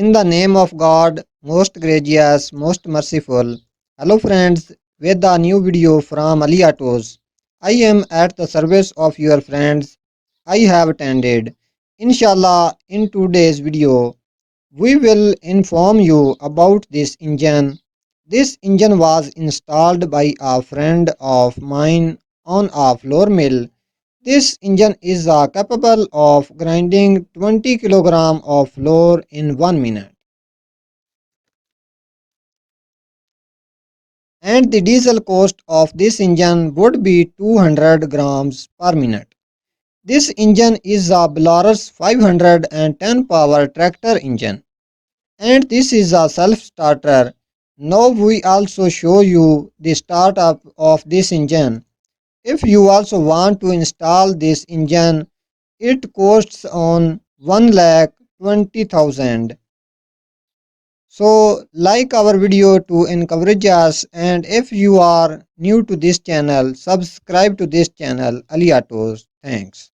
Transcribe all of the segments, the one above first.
In the name of God, most gracious, most merciful. Hello friends, with the new video from Ali Autos. I am at the service of your friends. I have attended. Inshallah, in today's video, we will inform you about this engine. This engine was installed by a friend of mine on a floor mill. This engine is capable of grinding 20 kg of flour in 1 minute. And the diesel cost of this engine would be 200 grams per minute. This engine is a Belarus 510 power tractor engine, and this is a self-starter. Now we also show you the startup of this engine. If you also want to install this engine, it costs on 1,20,000. So like our video to encourage us, and if you are new to this channel, subscribe to this channel Ali Autos. Thanks.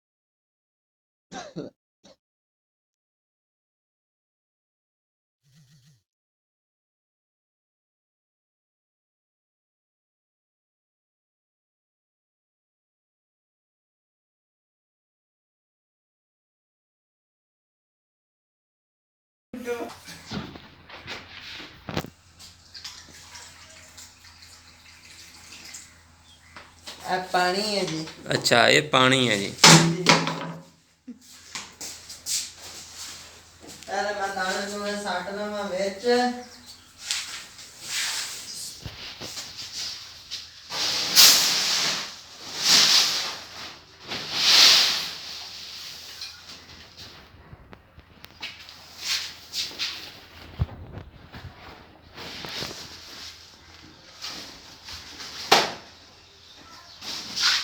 पानी है जी। अच्छा ये पानी है जी। पहले मैं दाने दूने साटना में बेच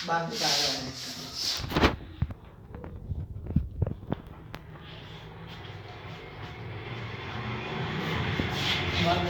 बंद कर रहे हैं। बंद